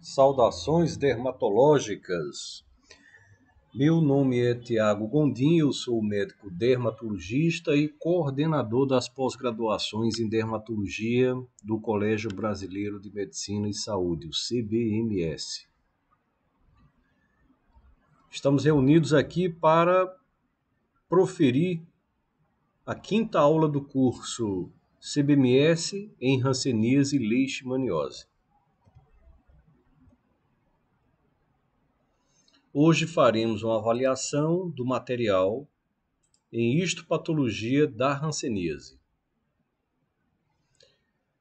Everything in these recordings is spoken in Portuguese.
Saudações dermatológicas. Meu nome é Tiago Gondim, eu sou médico dermatologista e coordenador das pós-graduações em dermatologia do Colégio Brasileiro de Medicina e Saúde, o CBMS. Estamos reunidos aqui para proferir a quinta aula do curso CBMS em hanseníase e leishmaniose. Hoje faremos uma avaliação do material em histopatologia da hanseníase.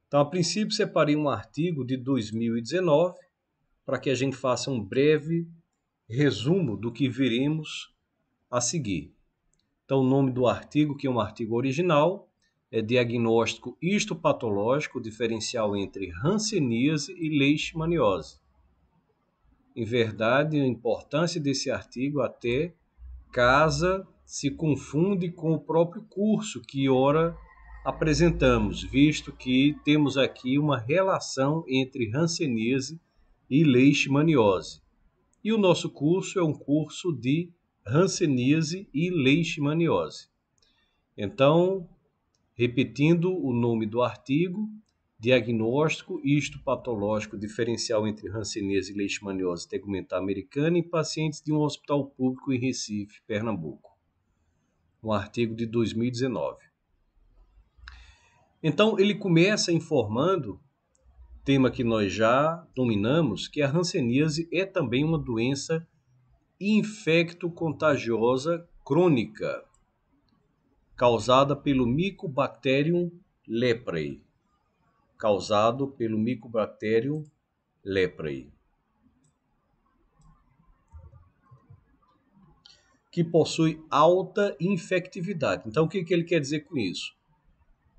Então, a princípio, separei um artigo de 2019 para que a gente faça um breve resumo do que veremos a seguir. Então, o nome do artigo, que é um artigo original, é Diagnóstico histopatológico diferencial entre hanseníase e leishmaniose. Em verdade, a importância desse artigo até se confunde com o próprio curso que ora apresentamos, visto que temos aqui uma relação entre hanseníase e leishmaniose. E o nosso curso é um curso de hanseníase e leishmaniose. Então, repetindo o nome do artigo, Diagnóstico histopatológico diferencial entre hanseníase e leishmaniose tegumentar americana em pacientes de um hospital público em Recife, Pernambuco. Um artigo de 2019. Então, ele começa informando, tema que nós já dominamos, que a hanseníase é também uma doença infecto-contagiosa crônica, causada pelo Mycobacterium leprae. Que possui alta infectividade. Então, o que ele quer dizer com isso?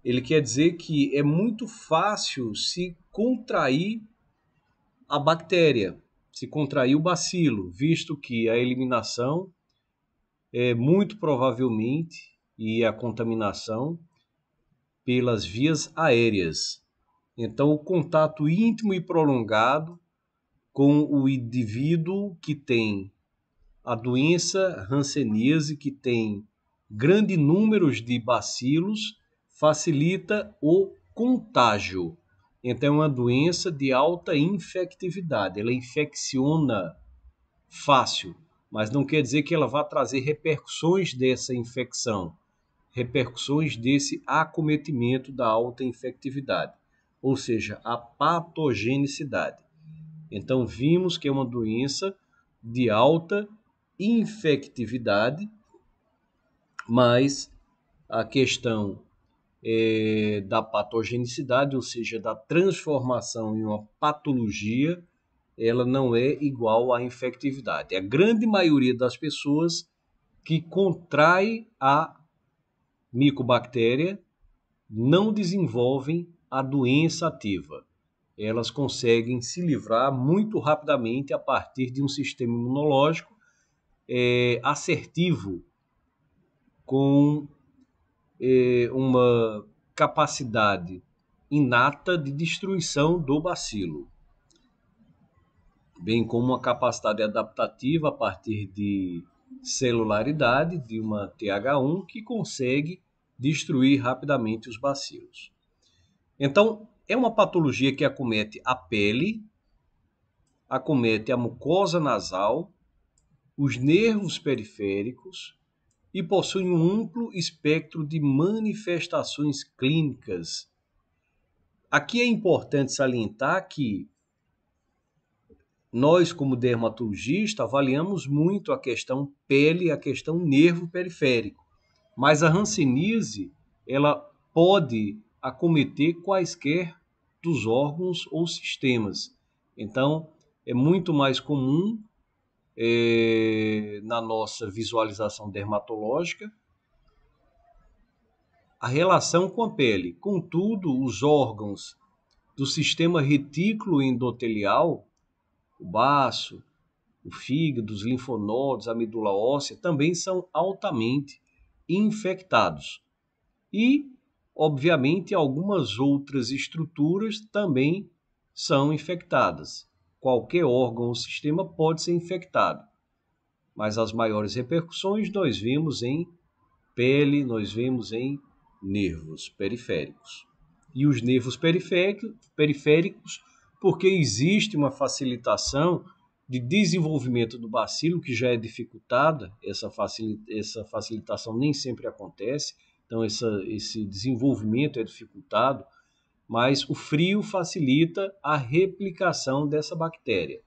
Ele quer dizer que é muito fácil se contrair a bactéria, se contrair o bacilo, visto que a eliminação é muito provavelmente e a contaminação pelas vias aéreas. Então, o contato íntimo e prolongado com o indivíduo que tem a doença hanseníase, que tem grande número de bacilos, facilita o contágio. Então, é uma doença de alta infectividade. Ela infecciona fácil, mas não quer dizer que ela vá trazer repercussões dessa infecção, repercussões desse acometimento da alta infectividade, ou seja, a patogenicidade. Então, vimos que é uma doença de alta infectividade, mas a questão da patogenicidade, ou seja, da transformação em uma patologia, ela não é igual à infectividade. A grande maioria das pessoas que contrai a micobactéria não desenvolvem a doença ativa. Elas conseguem se livrar muito rapidamente a partir de um sistema imunológico assertivo, com uma capacidade inata de destruição do bacilo, bem como uma capacidade adaptativa a partir de celularidade de uma TH1 que consegue destruir rapidamente os bacilos. Então, é uma patologia que acomete a pele, acomete a mucosa nasal, os nervos periféricos e possui um amplo espectro de manifestações clínicas. Aqui é importante salientar que nós, como dermatologista, avaliamos muito a questão pele, a questão nervo periférico. Mas a hanseníase, ela pode acometer quaisquer dos órgãos ou sistemas. Então, é muito mais comum na nossa visualização dermatológica a relação com a pele. Contudo, os órgãos do sistema retículo endotelial, o baço, o fígado, os linfonodos, a medula óssea, também são altamente infectados. E, obviamente, algumas outras estruturas também são infectadas. qualquer órgão ou sistema pode ser infectado, mas as maiores repercussões nós vemos em pele, nós vemos em nervos periféricos. E os nervos periféricos, porque existe uma facilitação de desenvolvimento do bacilo, que já é dificultada, essa facilitação nem sempre acontece, então esse desenvolvimento é dificultado, mas o frio facilita a replicação dessa bactéria,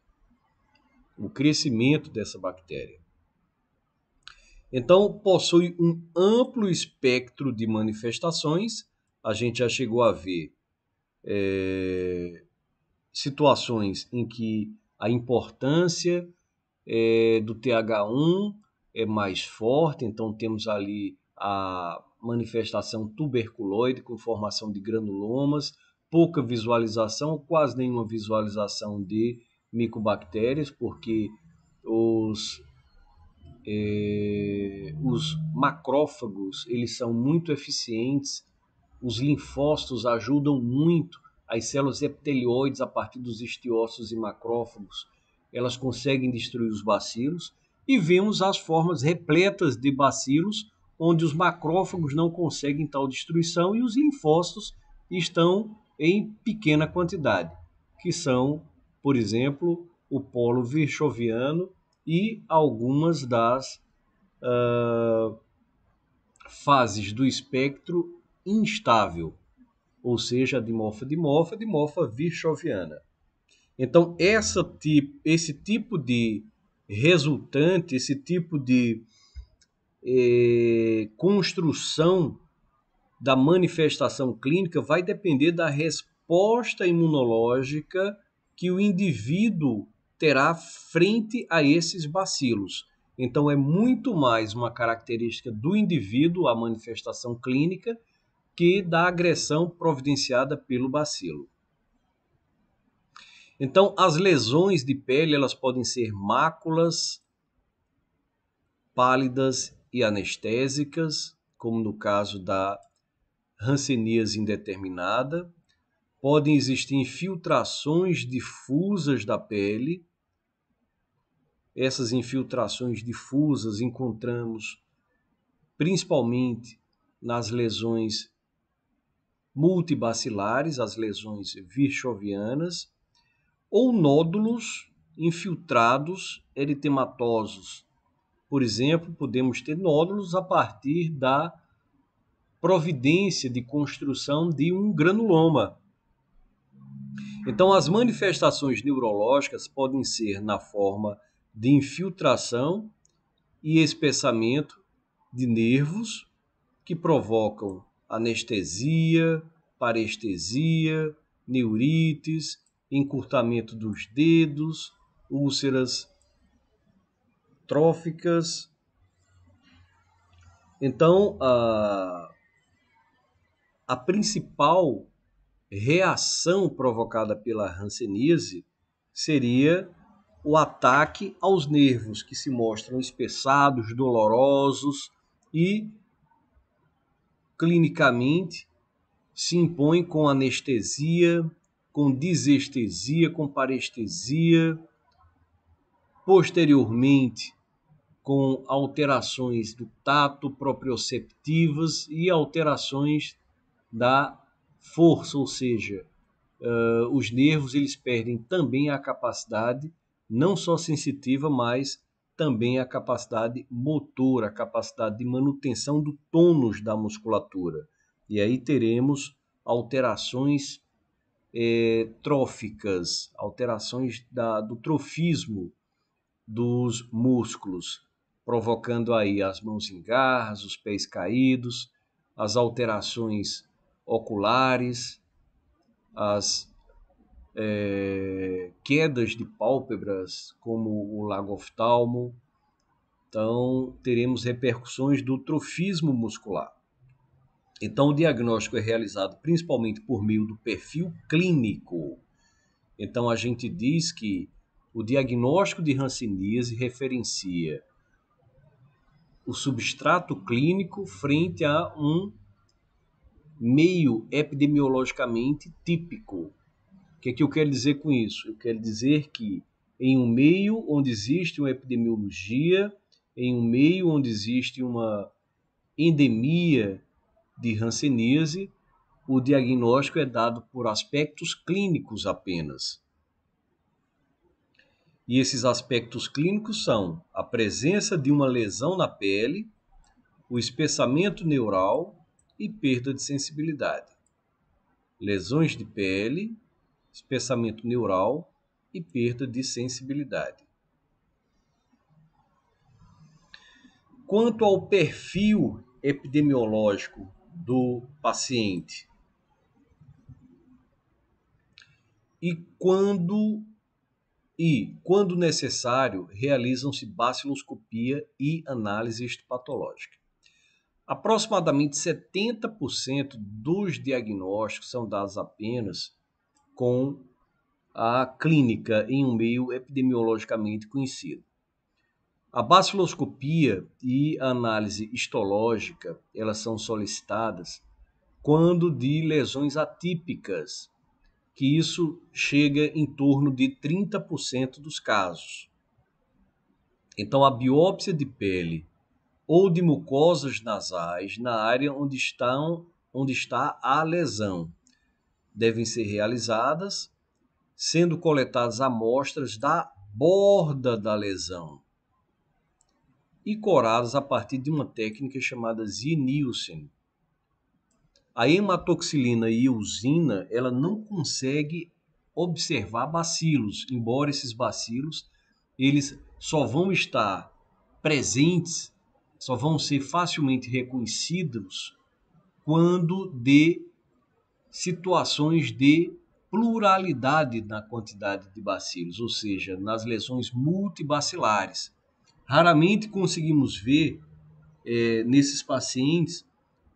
o crescimento dessa bactéria. Então, possui um amplo espectro de manifestações. A gente já chegou a ver situações em que a importância do TH1 é mais forte, então temos ali a manifestação tuberculoide com formação de granulomas, pouca visualização, quase nenhuma visualização de micobactérias, porque os macrófagos eles são muito eficientes, os linfócitos ajudam muito, as células epitelioides a partir dos estiócitos e macrófagos, elas conseguem destruir os bacilos, e vemos as formas repletas de bacilos, onde os macrófagos não conseguem tal destruição e os linfócitos estão em pequena quantidade, que são, por exemplo, o polo virchoviano e algumas das fases do espectro instável, ou seja, a dimorfa virchoviana. Então, esse tipo de resultante, esse tipo de construção da manifestação clínica vai depender da resposta imunológica que o indivíduo terá frente a esses bacilos. Então, é muito mais uma característica do indivíduo, a manifestação clínica, que da agressão providenciada pelo bacilo. Então, as lesões de pele elas podem ser máculas pálidas e anestésicas, como no caso da hanseníase indeterminada. Podem existir infiltrações difusas da pele. Essas infiltrações difusas encontramos principalmente nas lesões multibacilares, as lesões virchovianas, ou nódulos infiltrados eritematosos. Por exemplo, podemos ter nódulos a partir da providência de construção de um granuloma. Então, as manifestações neurológicas podem ser na forma de infiltração e espessamento de nervos que provocam anestesia, parestesia, neurites, encurtamento dos dedos, úlceras tróficas. Então, a principal reação provocada pela hanseníase seria o ataque aos nervos, que se mostram espessados, dolorosos e, clinicamente, se impõem com anestesia, com disestesia, com parestesia, posteriormente com alterações do tato proprioceptivas e alterações da força, ou seja, os nervos eles perdem também a capacidade, não só sensitiva, mas também a capacidade motora, a capacidade de manutenção do tônus da musculatura. E aí teremos alterações tróficas, alterações do trofismo dos músculos, provocando aí as mãos em garras, os pés caídos, as alterações oculares, as quedas de pálpebras, como o lagoftalmo. Então, teremos repercussões do trofismo muscular. Então, o diagnóstico é realizado principalmente por meio do perfil clínico. Então, a gente diz que o diagnóstico de hanseníase referencia o substrato clínico frente a um meio epidemiologicamente típico, que é que eu quero dizer com isso? Eu quero dizer que em um meio onde existe uma epidemiologia, em um meio onde existe uma endemia de hanseníase, o diagnóstico é dado por aspectos clínicos apenas. E esses aspectos clínicos são a presença de uma lesão na pele, o espessamento neural e perda de sensibilidade. Lesões de pele, espessamento neural e perda de sensibilidade. Quanto ao perfil epidemiológico do paciente e quando necessário, realizam-se baciloscopia e análise histopatológica. Aproximadamente 70% dos diagnósticos são dados apenas com a clínica em um meio epidemiologicamente conhecido. A baciloscopia e a análise histológica, elas são solicitadas quando de lesões atípicas, que isso chega em torno de 30% dos casos. Então, a biópsia de pele ou de mucosas nasais na área onde está a lesão devem ser realizadas, sendo coletadas amostras da borda da lesão e coradas a partir de uma técnica chamada Z-Nielsen. A hematoxilina e eosina, ela não consegue observar bacilos, embora esses bacilos eles só vão estar presentes, só vão ser facilmente reconhecidos quando de situações de pluralidade na quantidade de bacilos, ou seja, nas lesões multibacilares. Raramente conseguimos ver nesses pacientes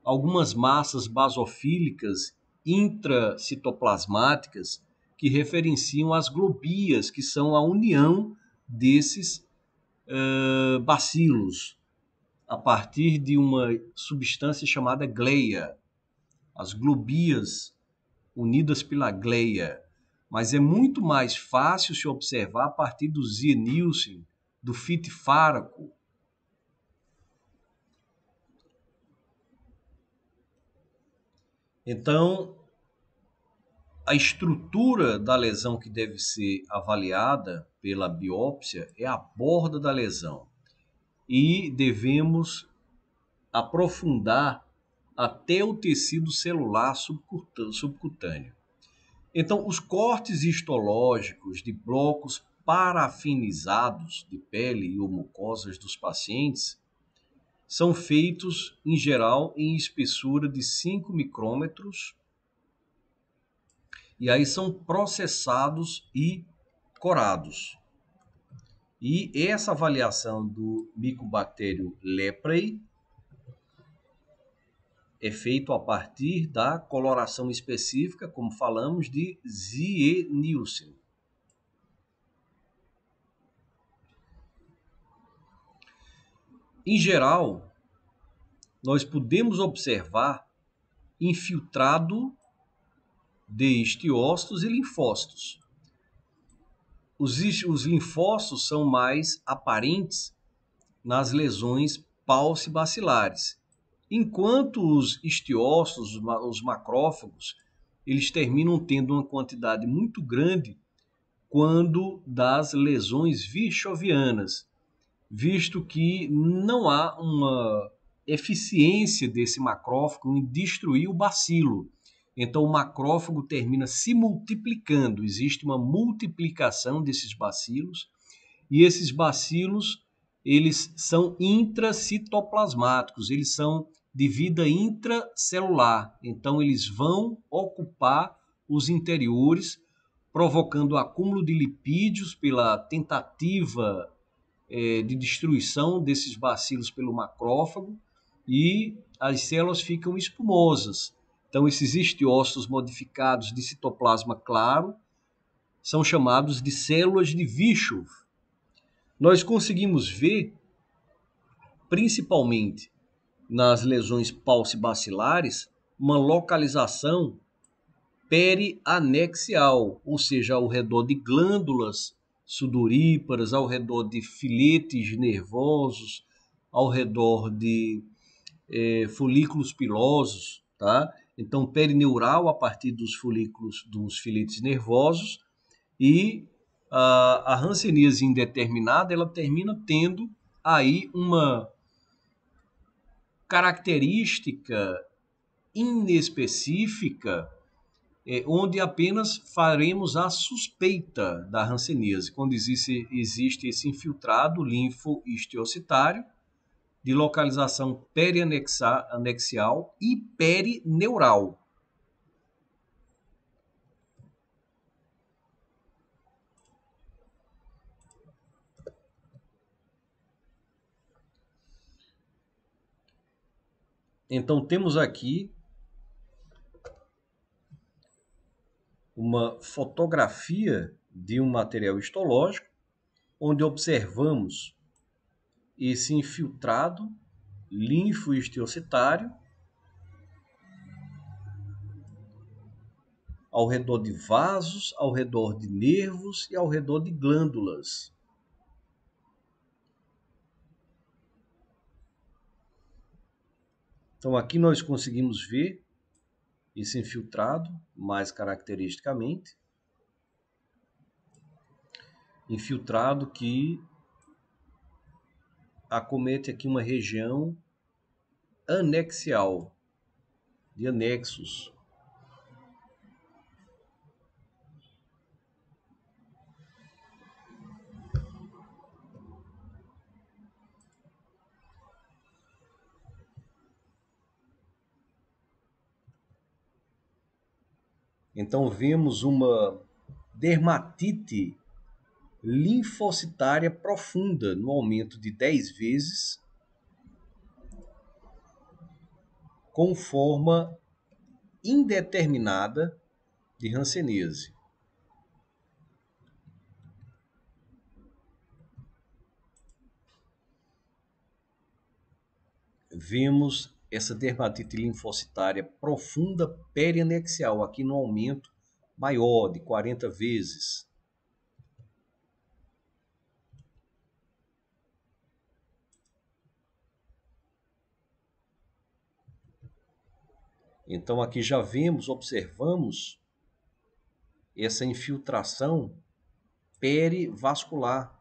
algumas massas basofílicas intracitoplasmáticas que referenciam as globias, que são a união desses bacilos a partir de uma substância chamada gleia, as globias unidas pela gleia. Mas é muito mais fácil se observar a partir do Z-Nielsen, do fitifáraco. Então, a estrutura da lesão que deve ser avaliada pela biópsia é a borda da lesão. E devemos aprofundar até o tecido celular subcutâneo. Então, os cortes histológicos de blocos parafinizados de pele ou mucosas dos pacientes são feitos, em geral, em espessura de 5 micrômetros e aí são processados e corados. E essa avaliação do Mycobacterium leprae é feito a partir da coloração específica, como falamos, de Z-Nielsen. Em geral, nós podemos observar infiltrado de estiócitos e linfócitos. Os linfócitos são mais aparentes nas lesões paucibacilares, enquanto os estiócitos, os macrófagos, eles terminam tendo uma quantidade muito grande quando das lesões virchovianas, visto que não há uma eficiência desse macrófago em destruir o bacilo. Então, o macrófago termina se multiplicando, existe uma multiplicação desses bacilos, e esses bacilos, eles são intracitoplasmáticos, eles são de vida intracelular, então eles vão ocupar os interiores, provocando acúmulo de lipídios pela tentativa de destruição desses bacilos pelo macrófago, e as células ficam espumosas. Então, esses estiócitos modificados de citoplasma claro são chamados de células de Virchow. Nós conseguimos ver, principalmente nas lesões paucibacilares, uma localização perianexial, ou seja, ao redor de glândulas sudoríparas, ao redor de filetes nervosos, ao redor de folículos pilosos, tá? Então, perineural a partir dos folículos, dos filetes nervosos, e a hanseníase indeterminada, ela termina tendo aí uma característica inespecífica, onde apenas faremos a suspeita da hanseníase, quando existe esse infiltrado linfohistiocitário de localização perianexial e perineural. Então, temos aqui uma fotografia de um material histológico, onde observamos esse infiltrado linfohistiocitário ao redor de vasos, ao redor de nervos e ao redor de glândulas. Então, aqui nós conseguimos ver esse infiltrado mais caracteristicamente. Infiltrado que acomete aqui uma região anexial, de anexos. Então, vemos uma dermatite linfocitária profunda no aumento de 10 vezes, com forma indeterminada de hanseníase. Vemos essa dermatite linfocitária profunda perianexial, aqui no aumento maior de 40 vezes. Então aqui já vemos, observamos essa infiltração perivascular.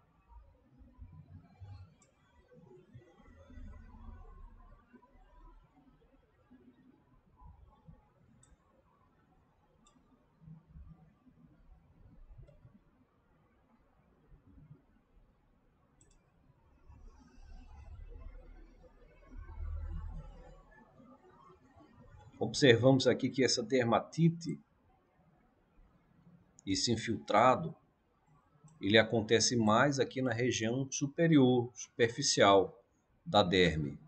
Observamos aqui que essa dermatite, esse infiltrado, ele acontece mais aqui na região superior, superficial da derme.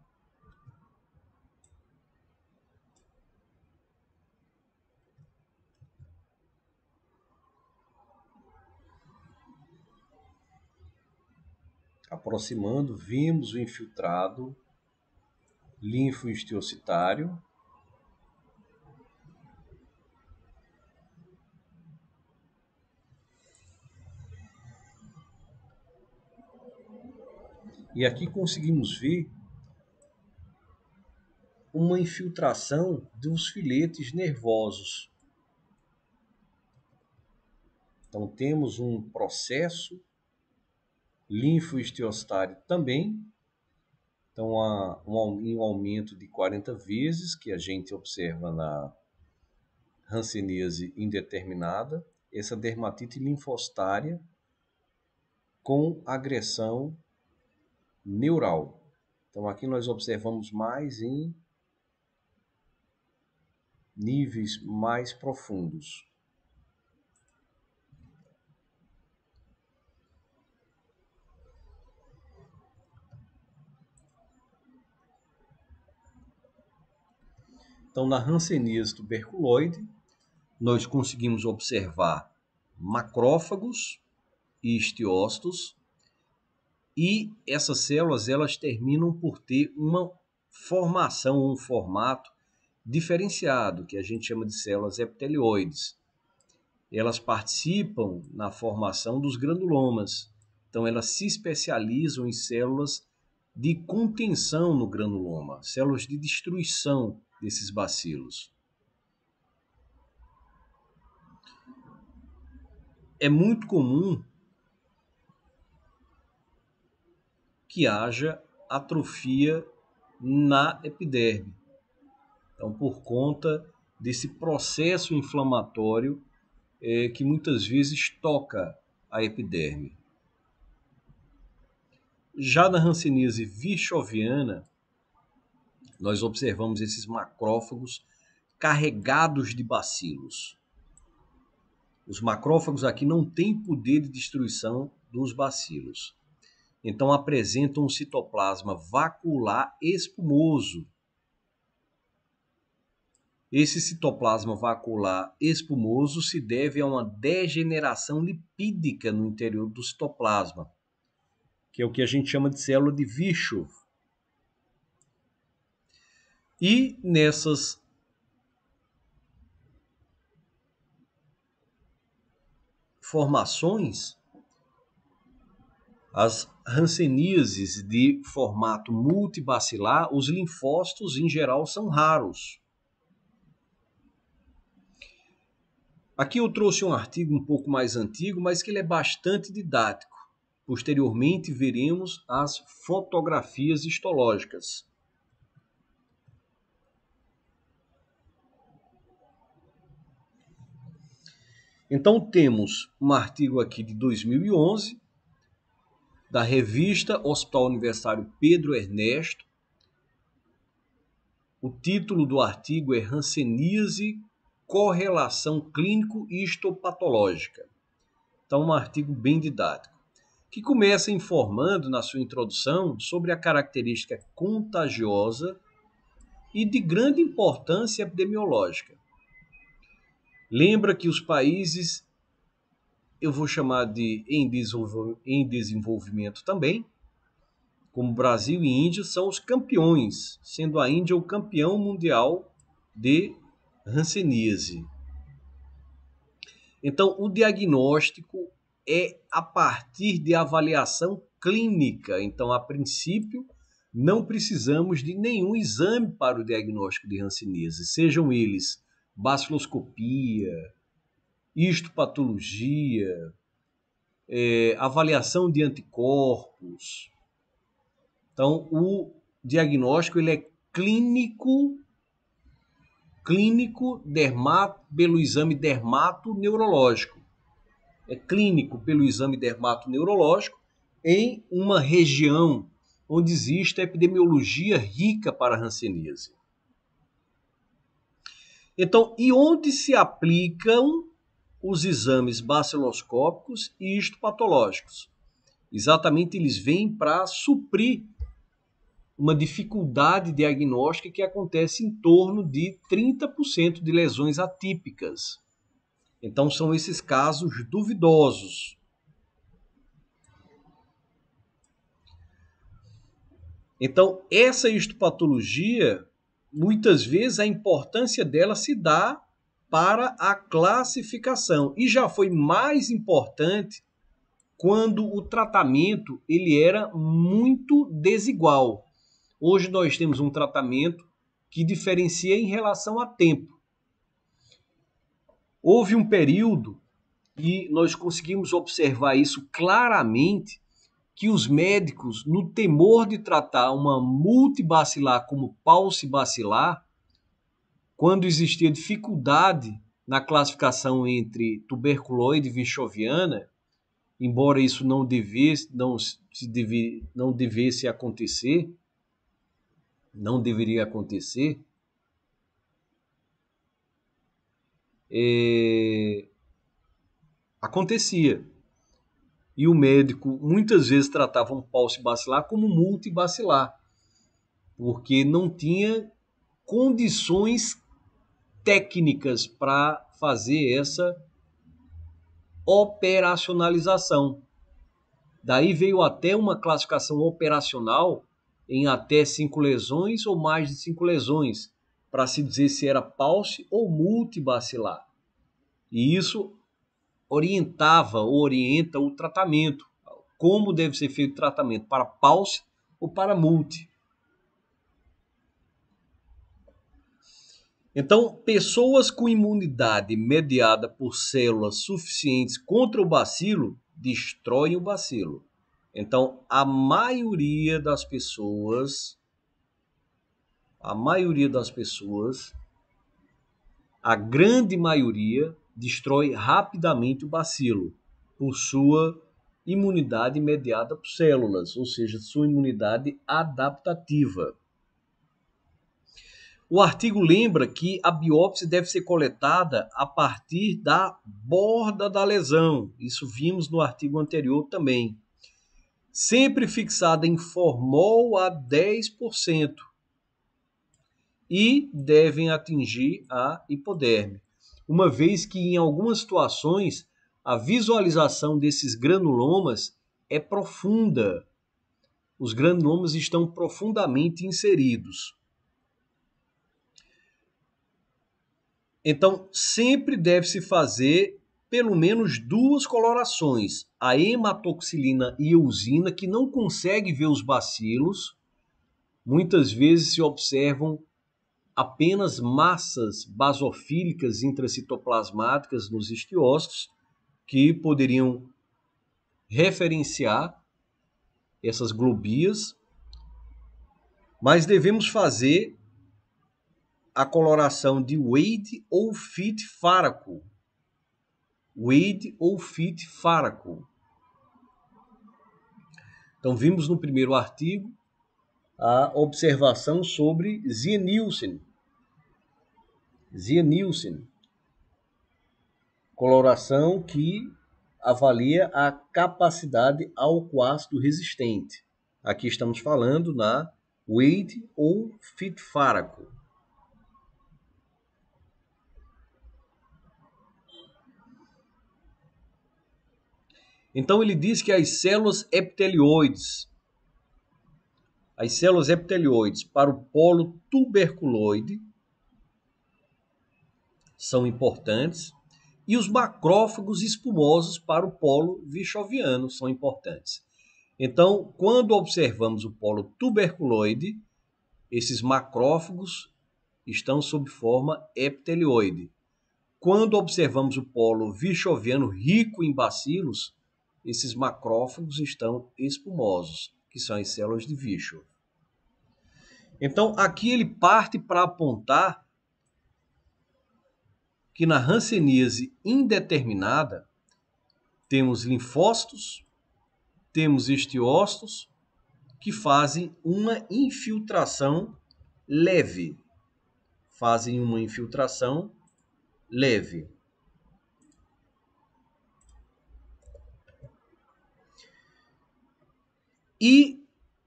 Aproximando, vimos o infiltrado linfohistiocitário. E aqui conseguimos ver uma infiltração dos filetes nervosos. Então temos um processo linfohistiocitário também. Então um aumento de 40 vezes que a gente observa na hanseníase indeterminada, essa dermatite linfocitária com agressão neural. Então aqui nós observamos mais em níveis mais profundos. Então na hanseníase tuberculoide, nós conseguimos observar macrófagos e histiócitos, e essas células elas terminam por ter uma formação, um formato diferenciado, que a gente chama de células epitelioides. Elas participam na formação dos granulomas. Então, elas se especializam em células de contenção no granuloma, células de destruição desses bacilos. É muito comum que haja atrofia na epiderme. Então, por conta desse processo inflamatório que muitas vezes toca a epiderme. Já na hanseníase virchoviana, nós observamos esses macrófagos carregados de bacilos. Os macrófagos aqui não têm poder de destruição dos bacilos. Então apresentam um citoplasma vacuolar espumoso. Esse citoplasma vacuolar espumoso se deve a uma degeneração lipídica no interior do citoplasma, que é o que a gente chama de célula de Virchow. E nessas formações, as hanseníases de formato multibacilar, os linfócitos em geral são raros. Aqui eu trouxe um artigo um pouco mais antigo, mas que ele é bastante didático. Posteriormente veremos as fotografias histológicas. Então temos um artigo aqui de 2011, da revista Hospital Universitário Pedro Ernesto. O título do artigo é Hanseníase, correlação clínico-histopatológica. Então, um artigo bem didático, que começa informando na sua introdução sobre a característica contagiosa e de grande importância epidemiológica. Lembra que os países, eu vou chamar de em desenvolvimento também, como Brasil e Índia, são os campeões, sendo a Índia o campeão mundial de hanseníase. Então, o diagnóstico é a partir de avaliação clínica. Então, a princípio, não precisamos de nenhum exame para o diagnóstico de hanseníase, sejam eles baciloscopia, histopatologia, avaliação de anticorpos. Então, o diagnóstico ele é clínico pelo exame dermatoneurológico. É clínico pelo exame dermatoneurológico em uma região onde existe a epidemiologia rica para a hanseníase. Então, e onde se aplicam os exames baciloscópicos e histopatológicos? Exatamente, eles vêm para suprir uma dificuldade diagnóstica que acontece em torno de 30% de lesões atípicas. Então, são esses casos duvidosos. Então, essa histopatologia, muitas vezes a importância dela se dá para a classificação. E já foi mais importante quando o tratamento ele era muito desigual. Hoje nós temos um tratamento que diferencia em relação a tempo. Houve um período, e nós conseguimos observar isso claramente, que os médicos, no temor de tratar uma multibacilar como paucibacilar, quando existia dificuldade na classificação entre tuberculose e virchoviana, embora isso não devesse acontecer, não deveria acontecer, acontecia. E o médico muitas vezes tratava um paucibacilar como multibacilar, porque não tinha condições técnicas para fazer essa operacionalização. Daí veio até uma classificação operacional em até 5 lesões ou mais de 5 lesões, para se dizer se era pauci ou multibacilar. E isso orienta o tratamento, como deve ser feito o tratamento para pauci ou para multi. Então, pessoas com imunidade mediada por células suficientes contra o bacilo destroem o bacilo. Então, a maioria das pessoas, a grande maioria, destrói rapidamente o bacilo por sua imunidade mediada por células, ou seja, sua imunidade adaptativa. O artigo lembra que a biópsia deve ser coletada a partir da borda da lesão. Isso vimos no artigo anterior também. Sempre fixada em formol a 10% e devem atingir a hipoderme, uma vez que em algumas situações a visualização desses granulomas é profunda. Os granulomas estão profundamente inseridos. Então, sempre deve-se fazer pelo menos 2 colorações. A hematoxilina e eusina, que não consegue ver os bacilos, muitas vezes se observam apenas massas basofílicas intracitoplasmáticas nos estiócitos, que poderiam referenciar essas globias, mas devemos fazer a coloração de Wade ou Fit Faraco. Wade ou Fit Faraco. Então, vimos no primeiro artigo a observação sobre Zienielsen. Coloração que avalia a capacidade alcoácido resistente. Aqui estamos falando na Wade ou Fit Faraco. Então ele diz que as células epitelioides para o polo tuberculoide são importantes e os macrófagos espumosos para o polo vichoviano são importantes. Então, quando observamos o polo tuberculoide, esses macrófagos estão sob forma epitelioide. Quando observamos o polo vichoviano rico em bacilos, esses macrófagos estão espumosos, que são as células de Virchow. Então, aqui ele parte para apontar que na hanseníase indeterminada temos linfócitos, temos estiócitos que fazem uma infiltração leve. E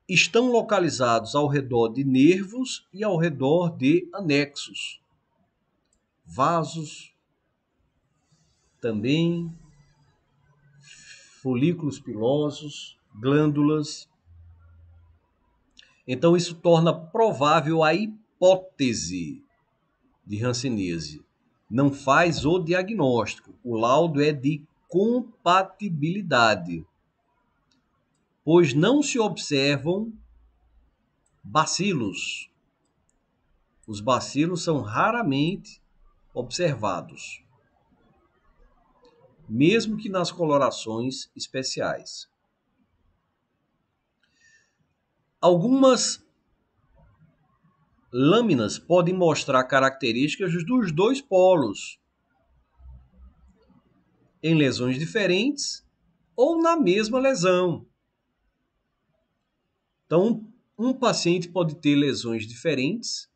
estão localizados ao redor de nervos e ao redor de anexos. Vasos também, folículos pilosos, glândulas. Então, isso torna provável a hipótese de hanseníase. Não faz o diagnóstico. O laudo é de compatibilidade, pois não se observam bacilos. Os bacilos são raramente observados, mesmo que nas colorações especiais. Algumas lâminas podem mostrar características dos 2 polos em lesões diferentes ou na mesma lesão. Então, um paciente pode ter lesões diferentes.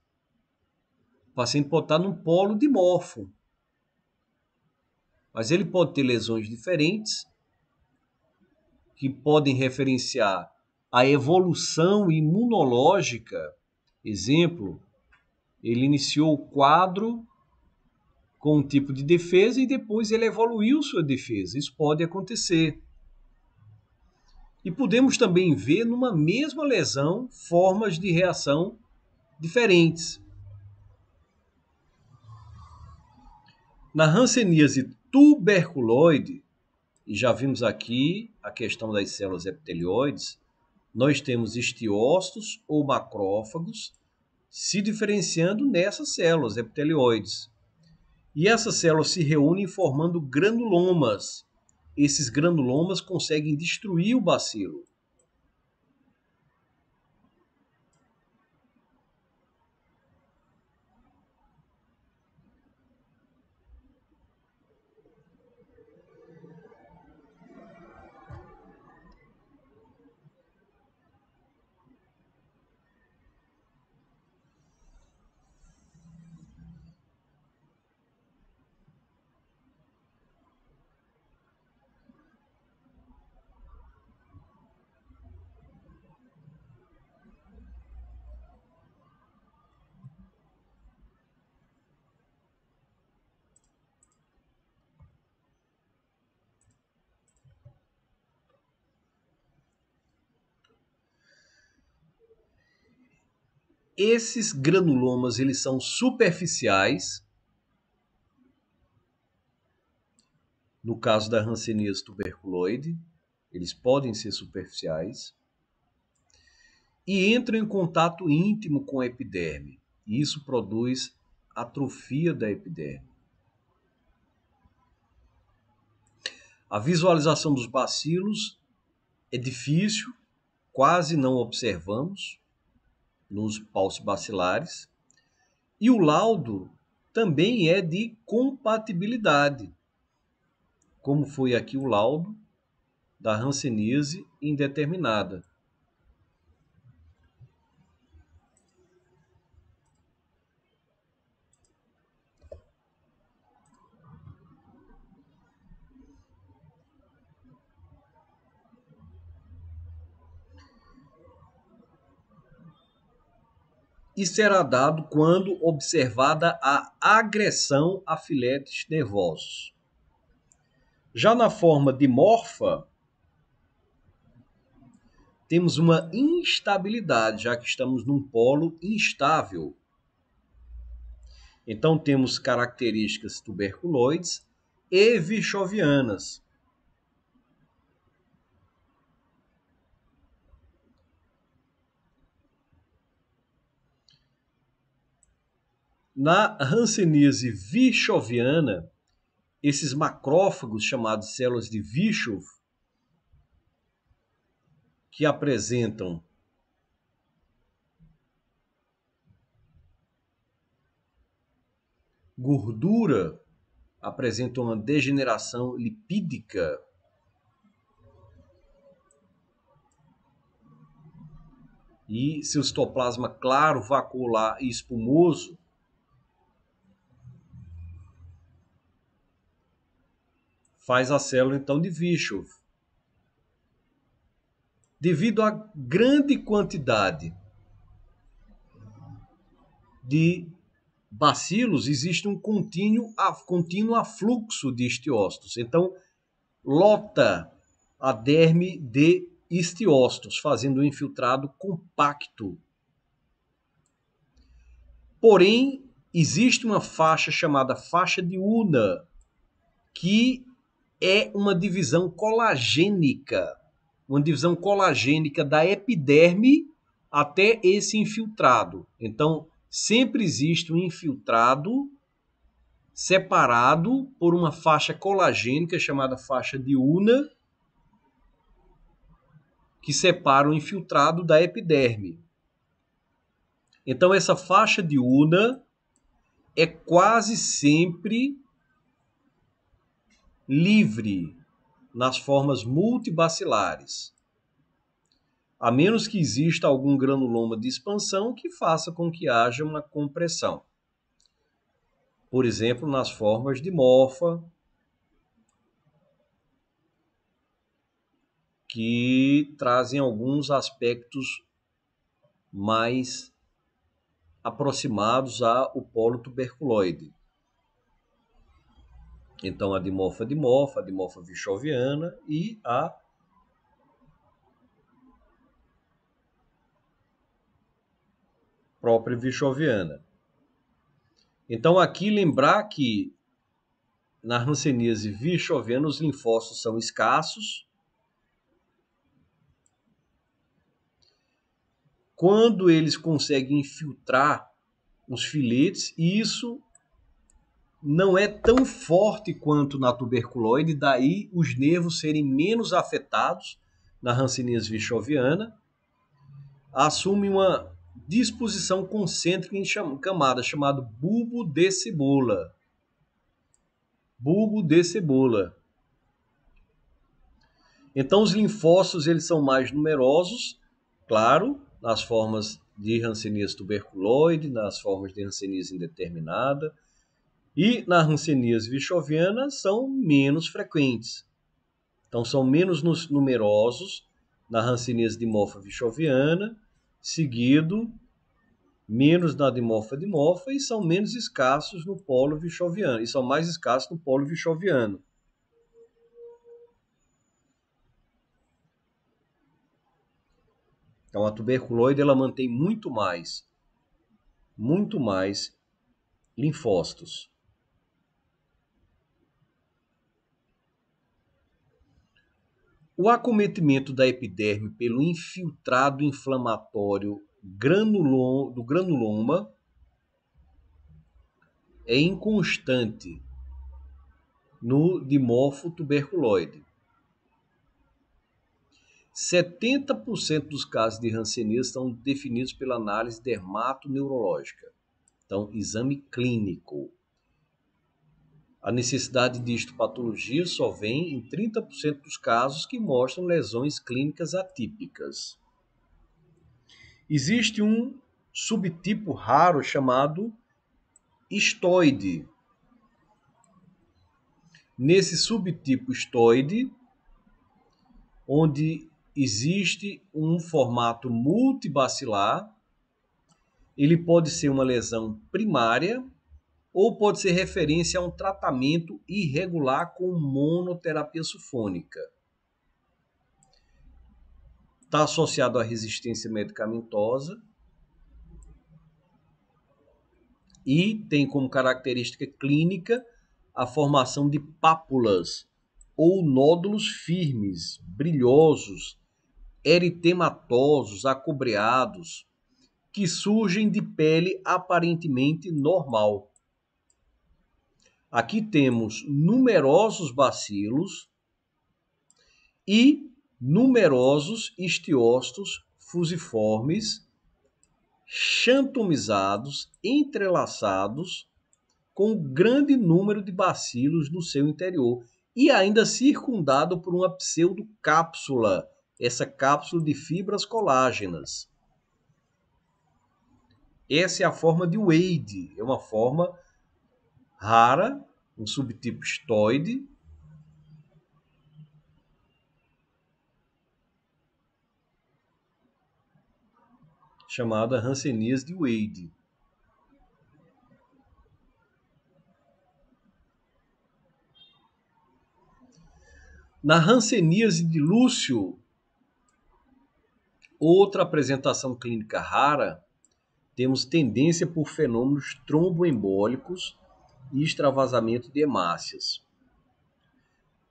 O paciente pode estar num polo dimorfo, mas ele pode ter lesões diferentes que podem referenciar a evolução imunológica. Exemplo, ele iniciou o quadro com um tipo de defesa e depois ele evoluiu sua defesa. Isso pode acontecer. E podemos também ver numa mesma lesão formas de reação diferentes. Na hanseníase tuberculoide, e já vimos aqui a questão das células epitelioides, nós temos estiócitos ou macrófagos se diferenciando nessas células epitelioides. E essas células se reúnem formando granulomas. Esses granulomas conseguem destruir o bacilo. Esses granulomas, eles são superficiais. No caso da hanseníase tuberculoide, eles podem ser superficiais e entram em contato íntimo com a epiderme. E isso produz atrofia da epiderme. A visualização dos bacilos é difícil, quase não observamos nos paucibacilares. E o laudo também é de compatibilidade, como foi aqui o laudo da hanseníase indeterminada. E será dado quando observada a agressão a filetes nervosos. Já na forma dimorfa, temos uma instabilidade, já que estamos num polo instável. Então temos características tuberculoides e virchovianas. Na hanseníase virchoviana, esses macrófagos chamados células de Virchow, que apresentam gordura, apresentam uma degeneração lipídica. E seu citoplasma claro, vacuolar e espumoso faz a célula então de Virchow. Devido à grande quantidade de bacilos, existe um contínuo afluxo de estiócitos. Então, lota a derme de estiócitos, fazendo um infiltrado compacto. Porém, existe uma faixa chamada faixa de Una, que é uma divisão colagênica da epiderme até esse infiltrado. Então, sempre existe um infiltrado separado por uma faixa colagênica chamada faixa de Una, que separa o infiltrado da epiderme. Então, essa faixa de Una é quase sempre livre nas formas multibacilares, a menos que exista algum granuloma de expansão que faça com que haja uma compressão. Por exemplo, nas formas dimorfa, que trazem alguns aspectos mais aproximados ao polo tuberculoide. Então, a dimorfa virchoviana e a própria virchoviana. Então, aqui lembrar que na hanseníase virchoviana, os linfócitos são escassos. Quando eles conseguem infiltrar os filetes, isso não é tão forte quanto na tuberculoide, daí os nervos serem menos afetados na hanseníase virchoviana, assume uma disposição concêntrica em camada, chamado bulbo de cebola. Bulbo de cebola. Então os linfócitos eles são mais numerosos, claro, nas formas de hanseníase tuberculoide, nas formas de hanseníase indeterminada, e na hanseníase virchoviana são menos frequentes. Então são menos numerosos na hanseníase dimorfa virchoviana, seguido menos na dimorfa dimorfa e são menos escassos no polo virchoviano, e são mais escassos no polo virchoviano. Então a tuberculoide ela mantém muito mais linfócitos. O acometimento da epiderme pelo infiltrado inflamatório do granuloma é inconstante no dimorfo tuberculoide. 70% dos casos de hanseníase estão definidos pela análise dermatoneurológica. Então, exame clínico. A necessidade de histopatologia só vem em 30% dos casos que mostram lesões clínicas atípicas. Existe um subtipo raro chamado histoide. Nesse subtipo histoide, onde existe um formato multibacilar, ele pode ser uma lesão primária ou pode ser referência a um tratamento irregular com monoterapia sulfônica. Está associado à resistência medicamentosa e tem como característica clínica a formação de pápulas ou nódulos firmes, brilhosos, eritematosos, acobreados, que surgem de pele aparentemente normal. Aqui temos numerosos bacilos e numerosos histiócitos fusiformes, xantomizados, entrelaçados, com um grande número de bacilos no seu interior e ainda circundado por uma pseudocápsula, essa cápsula de fibras colágenas. Essa é a forma de Wade, é uma forma rara, um subtipo histoide, chamada hanseníase de Wade. Na hanseníase de Lúcio, outra apresentação clínica rara, temos tendência por fenômenos tromboembólicos e extravasamento de hemácias.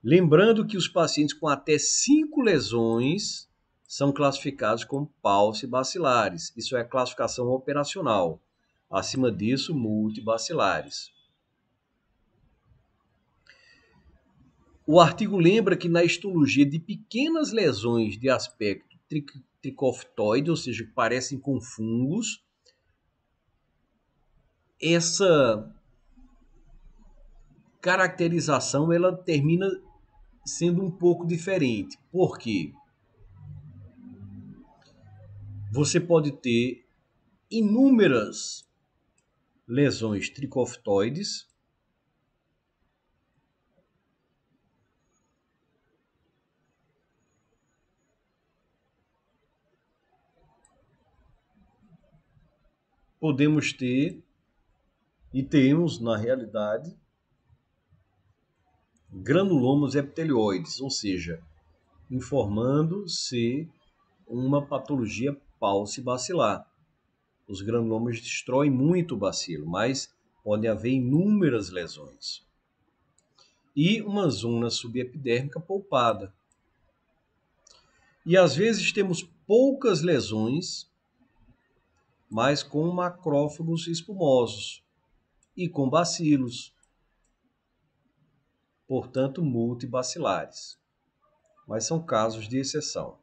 Lembrando que os pacientes com até 5 lesões são classificados como paucibacilares. Isso é a classificação operacional. Acima disso, multibacilares. O artigo lembra que na histologia de pequenas lesões de aspecto tricoftoide, ou seja, que parecem com fungos, essa caracterização ela termina sendo um pouco diferente. Por quê? Você pode ter inúmeras lesões tricoftoides podemos ter e temos na realidade granulomos epitelioides, ou seja, informando ser uma patologia paucibacilar. Os granulomas destroem muito o bacilo, mas podem haver inúmeras lesões. e uma zona subepidérmica poupada. E às vezes temos poucas lesões, mas com macrófagos espumosos e com bacilos, portanto multibacilares, mas são casos de exceção.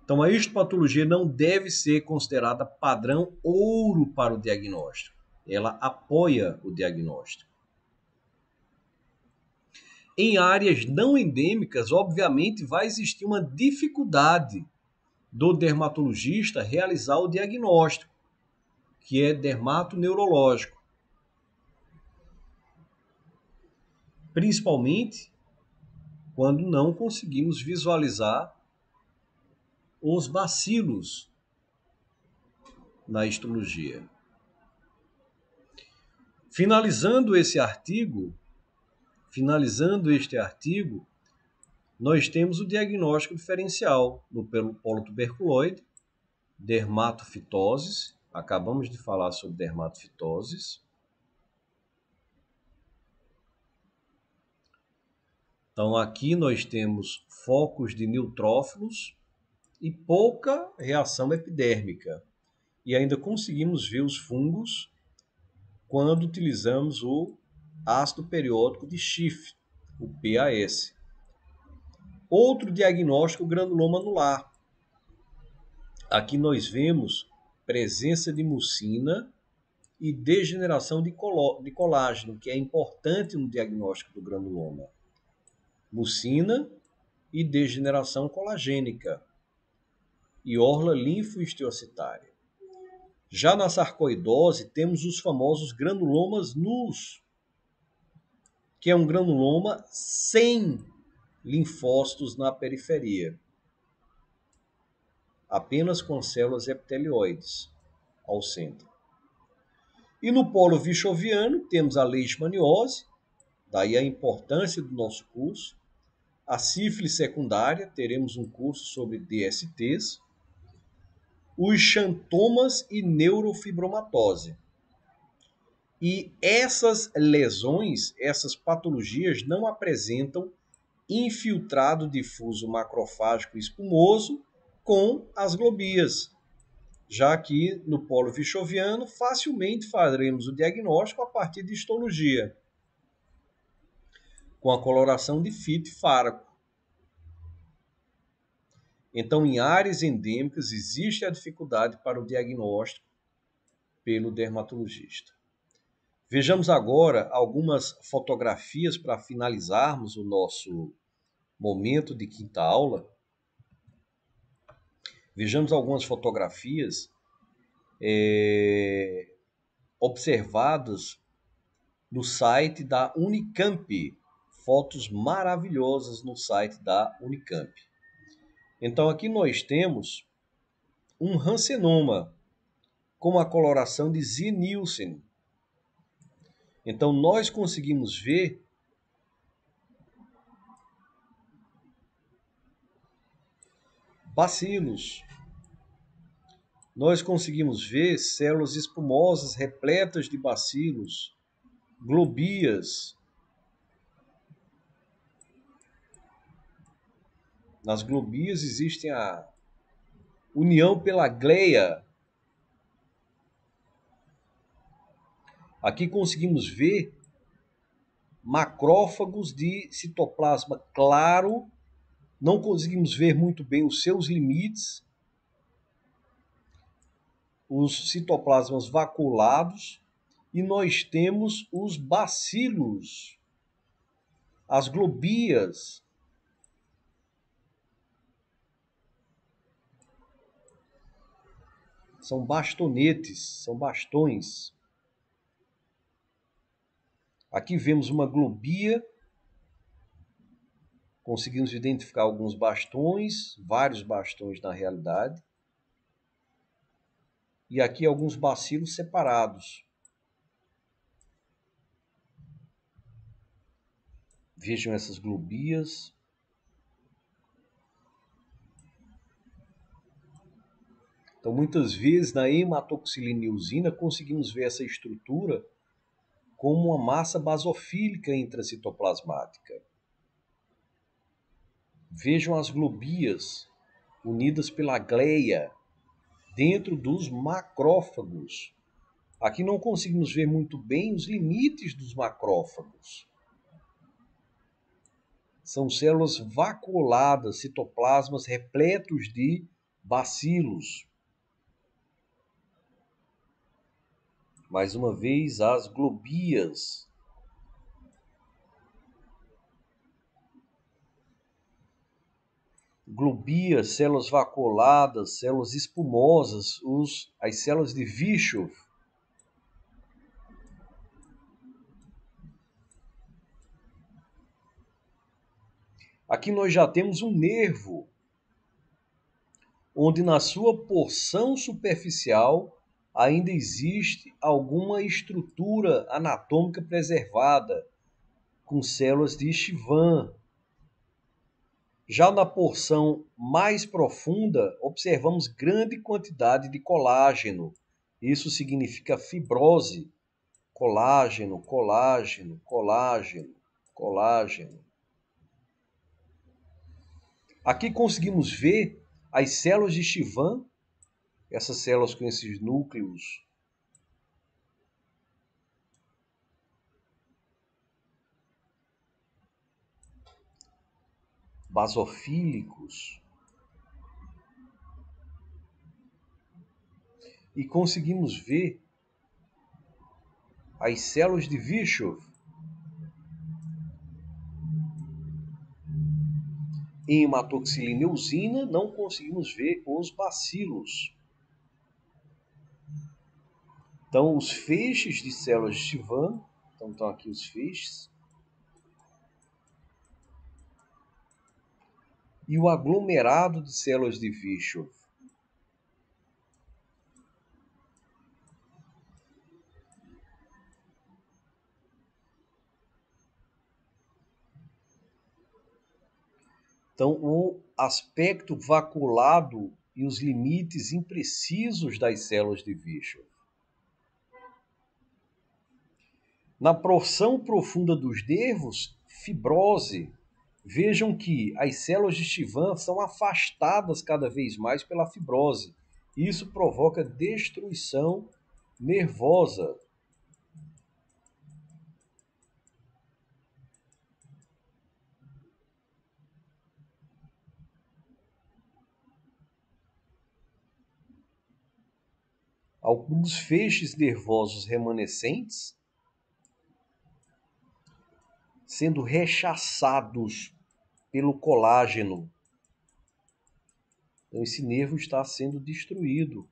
Então a histopatologia não deve ser considerada padrão ouro para o diagnóstico. Ela apoia o diagnóstico. Em áreas não endêmicas, obviamente, vai existir uma dificuldade do dermatologista realizar o diagnóstico, que é dermatoneurológico. Principalmente quando não conseguimos visualizar os bacilos na histologia. Finalizando este artigo, nós temos o diagnóstico diferencial no polo tuberculoide, dermatofitoses, acabamos de falar sobre dermatofitoses. Então aqui nós temos focos de neutrófilos e pouca reação epidérmica. E ainda conseguimos ver os fungos quando utilizamos o ácido periódico de Schiff, o PAS. Outro diagnóstico, granuloma anular. Aqui nós vemos presença de mucina e degeneração de colágeno, que é importante no diagnóstico do granuloma. Mucina e degeneração colagênica e orla linfohistiocytária. Já na sarcoidose, temos os famosos granulomas nus, que é um granuloma sem linfócitos na periferia, apenas com células epitelioides ao centro. E no polo vichoviano, temos a leishmaniose, daí a importância do nosso curso. A sífilis secundária, teremos um curso sobre DSTs. Os xantomas e neurofibromatose. E essas lesões, essas patologias não apresentam infiltrado difuso macrofágico espumoso com as globias, já que no polo vichoviano facilmente faremos o diagnóstico a partir de histologia, com a coloração de fito e fáraco. Então, em áreas endêmicas, existe a dificuldade para o diagnóstico pelo dermatologista. Vejamos agora algumas fotografias para finalizarmos o nosso momento de quinta aula. Vejamos algumas fotografias observadas no site da Unicamp. Fotos maravilhosas no site da Unicamp. Então aqui nós temos um rancenoma com a coloração de Z-Nielsen. Então nós conseguimos ver bacilos. Nós conseguimos ver células espumosas repletas de bacilos, globias. Nas globias existe a união pela gleia. Aqui conseguimos ver macrófagos de citoplasma claro. Não conseguimos ver muito bem os seus limites. Os citoplasmas vaculados. E nós temos os bacilos, as globias. São bastonetes, são bastões. Aqui vemos uma globia. Conseguimos identificar alguns bastões, vários bastões na realidade. E aqui alguns bacilos separados. Vejam essas globias. Então, muitas vezes, na hematoxilineosina, conseguimos ver essa estrutura como uma massa basofílica intracitoplasmática. Vejam as globias unidas pela gleia dentro dos macrófagos. Aqui não conseguimos ver muito bem os limites dos macrófagos. São células vacuoladas, citoplasmas repletos de bacilos. Mais uma vez, as globias. Globias, células vacuoladas, células espumosas, as células de Virchow. Aqui nós já temos um nervo, onde na sua porção superficial ainda existe alguma estrutura anatômica preservada, com células de Schwann. Já na porção mais profunda, observamos grande quantidade de colágeno. Isso significa fibrose. Colágeno, colágeno, colágeno, colágeno. Aqui conseguimos ver as células de Schwann, essas células com esses núcleos basofílicos. E conseguimos ver as células de Virchow. Em hematoxilina eosina, não conseguimos ver os bacilos. Então, os feixes de células de Schwann, então estão aqui os feixes, e o aglomerado de células de Virchow. Então, o aspecto vaculado e os limites imprecisos das células de Virchow. Na porção profunda dos nervos, fibrose. Vejam que as células de Schwann são afastadas cada vez mais pela fibrose. Isso provoca destruição nervosa. Alguns feixes nervosos remanescentes sendo rechaçados pelo colágeno. Então, esse nervo está sendo destruído.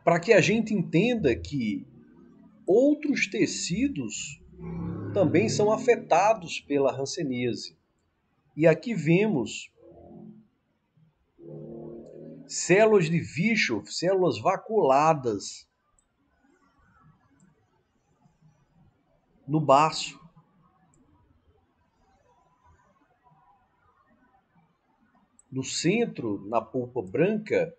Para que a gente entenda que outros tecidos também são afetados pela hanseníase. E aqui vemos células de Virchow, células vacuoladas no baço. No centro, na polpa branca,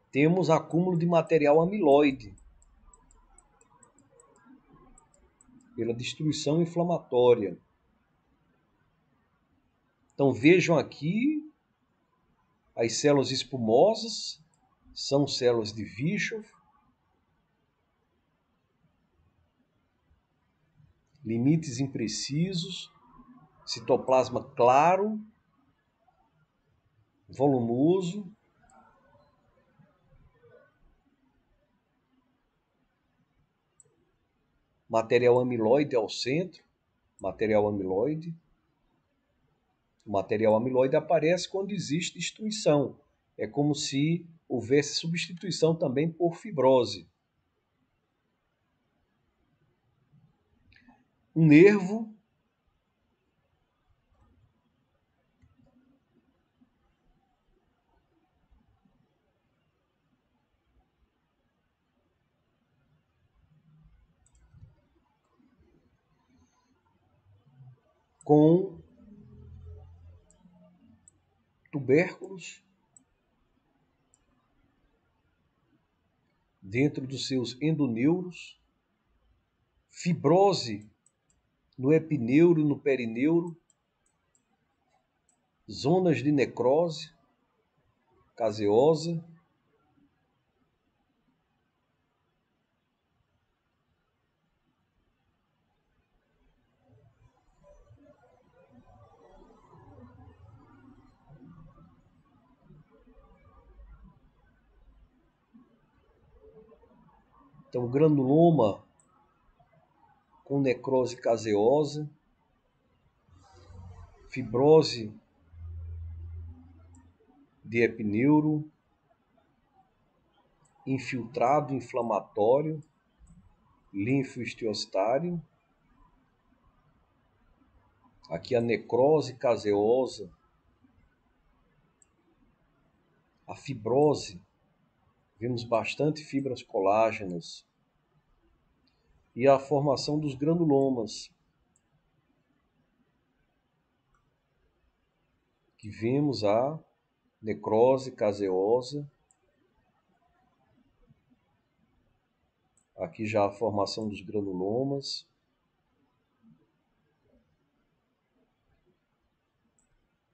temos acúmulo de material amiloide pela destruição inflamatória. Então vejam aqui as células espumosas, são células de Virchow, limites imprecisos, citoplasma claro, volumoso, material amiloide ao centro, material amiloide. O material amiloide aparece quando existe destruição. É como se houvesse substituição também por fibrose. Um nervo com tubérculos dentro dos seus endoneuros, fibrose no epineuro e no perineuro, zonas de necrose caseosa, então granuloma com necrose caseosa, fibrose de epineuro, infiltrado inflamatório, linfoesteostário, aqui a necrose caseosa, a fibrose, vemos bastante fibras colágenas, e a formação dos granulomas, que vemos a necrose caseosa, aqui já a formação dos granulomas,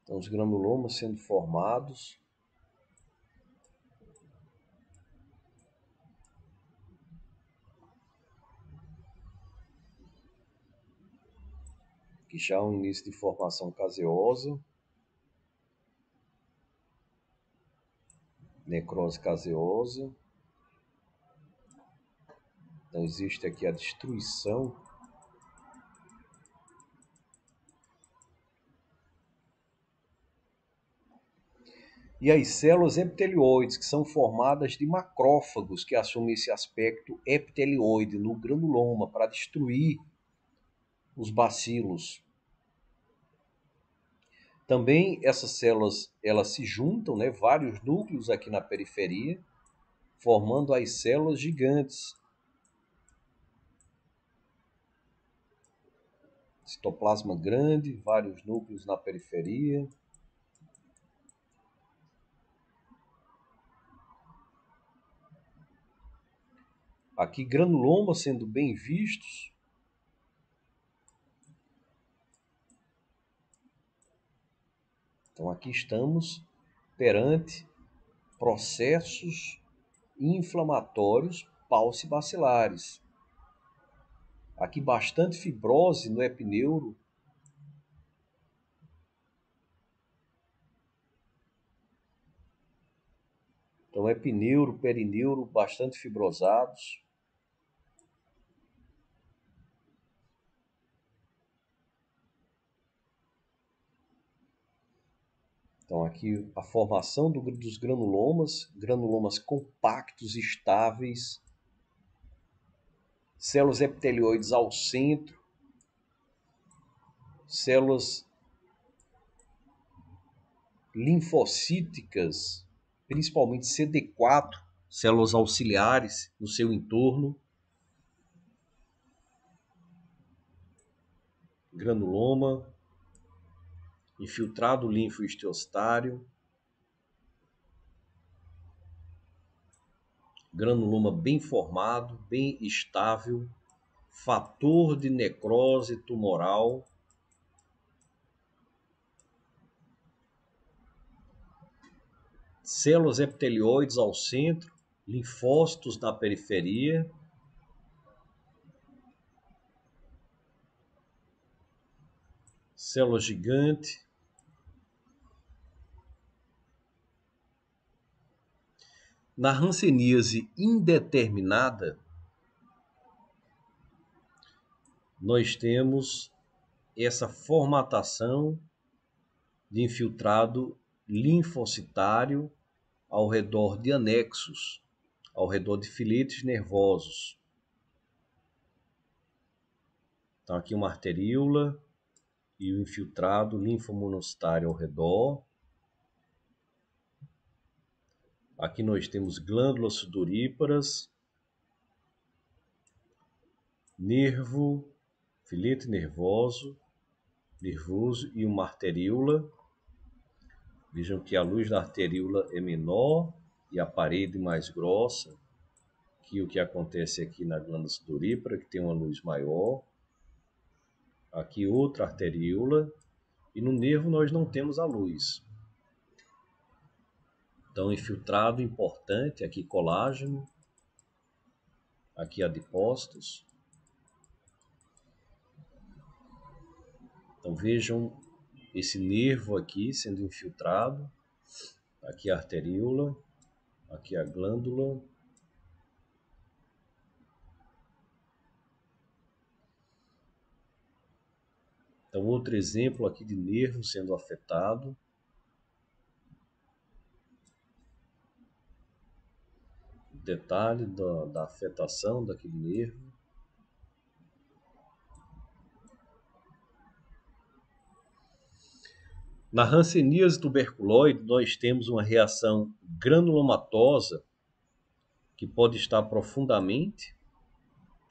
então os granulomas sendo formados, que já é um início de formação caseosa, necrose caseosa. Então existe aqui a destruição e as células epitelioides, que são formadas de macrófagos, que assumem esse aspecto epitelioide no granuloma para destruir os bacilos. Também essas células, elas se juntam, né, vários núcleos aqui na periferia, formando as células gigantes. Citoplasma grande, vários núcleos na periferia. Aqui granulomas sendo bem vistos. Então aqui estamos perante processos inflamatórios paucibacilares. Aqui bastante fibrose no epineuro. Então epineuro, perineuro bastante fibrosados. Então aqui a formação dos granulomas compactos, estáveis, células epitelioides ao centro, células linfocíticas, principalmente CD4, células auxiliares no seu entorno, granuloma, infiltrado linfoesteostário, granuloma bem formado, bem estável, fator de necrose tumoral, células epitelioides ao centro, linfócitos na periferia, célula gigante, na hanseníase indeterminada, nós temos essa formatação de infiltrado linfocitário ao redor de anexos, ao redor de filetes nervosos. Então aqui uma arteríola e o infiltrado linfomonostário ao redor. Aqui nós temos glândulas sudoríparas, nervo, filete nervoso e uma arteríola. Vejam que a luz da arteríola é menor e a parede mais grossa. que o que acontece aqui na glândula sudorípara, que tem uma luz maior. Aqui outra arteríola. E no nervo nós não temos a luz. Então, infiltrado importante, aqui colágeno, aqui adipócitos. Então, vejam esse nervo aqui sendo infiltrado. Aqui a arteríola, aqui a glândula. Então, outro exemplo aqui de nervo sendo afetado. Detalhe da afetação daquele nervo. Na hanseníase tuberculoide, nós temos uma reação granulomatosa que pode estar profundamente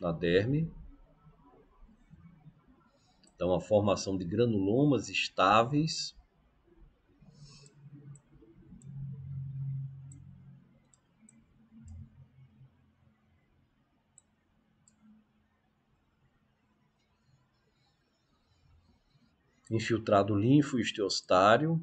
na derme. Então, a formação de granulomas estáveis. Infiltrado linfoesteostário.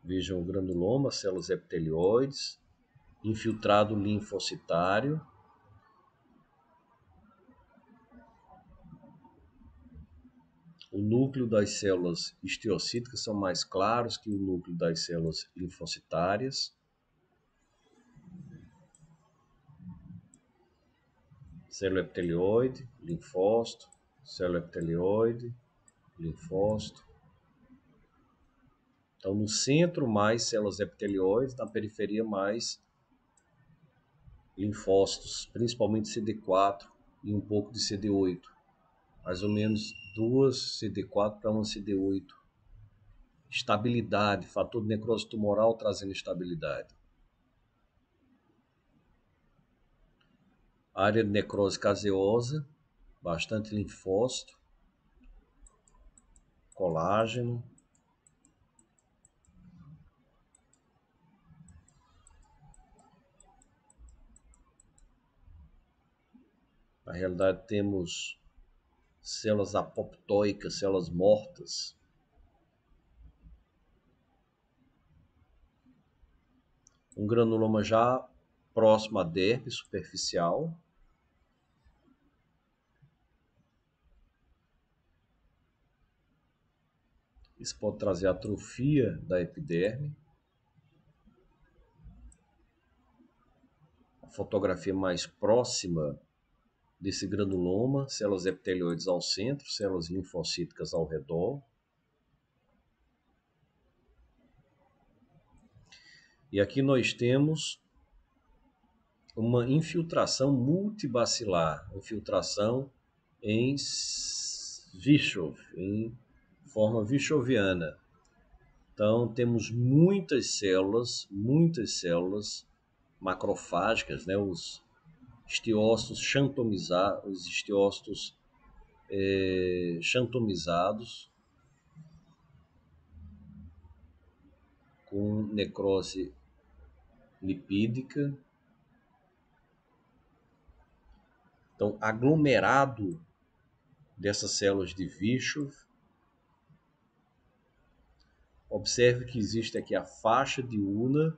Vejam o granuloma, células epitelioides. Infiltrado linfocitário. O núcleo das células esteocíticas são mais claros que o núcleo das células linfocitárias. Célula epitelioide, linfócito, célula epitelioide, linfócito. Então, no centro, mais células epitelioides, na periferia, mais linfócitos, principalmente CD4 e um pouco de CD8. Mais ou menos 2 CD4 para 1 CD8. Estabilidade, fator de necrose tumoral trazendo estabilidade. Área de necrose caseosa, bastante linfócito, colágeno. Na realidade, temos células apoptóicas, células mortas. Um granuloma já próximo à derme superficial. Isso pode trazer atrofia da epiderme. A fotografia mais próxima desse granuloma, células epitelioides ao centro, células linfocíticas ao redor. E aqui nós temos uma infiltração multibacilar, infiltração em Virchow, em forma virchoviana. Então, temos muitas células macrofágicas, né? Os esteócitos xantomizados, os esteócitos xantomizados, com necrose lipídica. Então, aglomerado dessas células de Virchow. Observe que existe aqui a faixa de Una.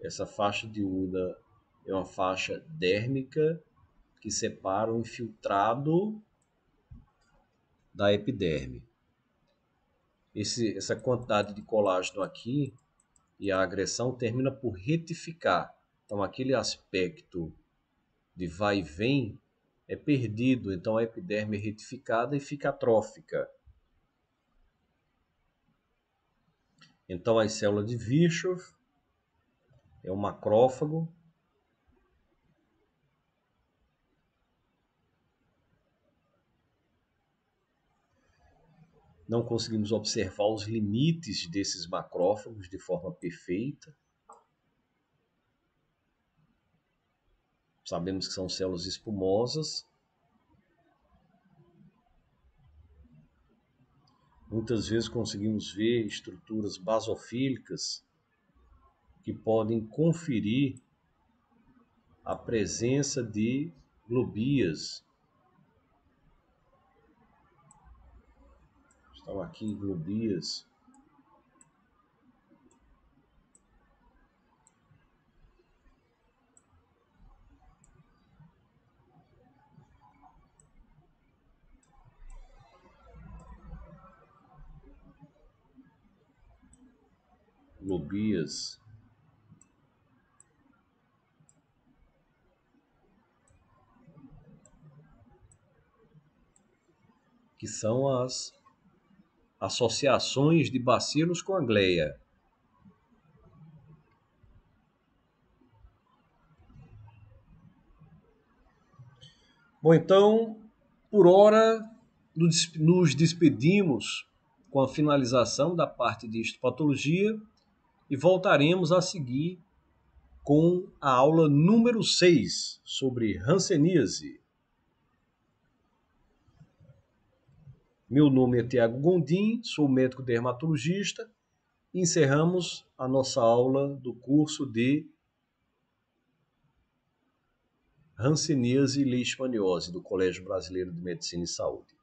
Essa faixa de Una é uma faixa dérmica que separa o infiltrado da epiderme. Essa quantidade de colágeno aqui e a agressão termina por retificar. Então, aquele aspecto de vai e vem é perdido. Então, a epiderme é retificada e fica atrófica. Então, as células de Virchow é um macrófago. Não conseguimos observar os limites desses macrófagos de forma perfeita. Sabemos que são células espumosas. Muitas vezes conseguimos ver estruturas basofílicas que podem conferir a presença de globias. Estão aqui globias. Globias que são as associações de bacilos com a gleia. Bom, então, por hora, nos despedimos com a finalização da parte de histopatologia e voltaremos a seguir com a aula número 6 sobre hanseníase. Meu nome é Tiago Gondim, sou médico dermatologista e encerramos a nossa aula do curso de hanseníase e leishmaniose do Colégio Brasileiro de Medicina e Saúde.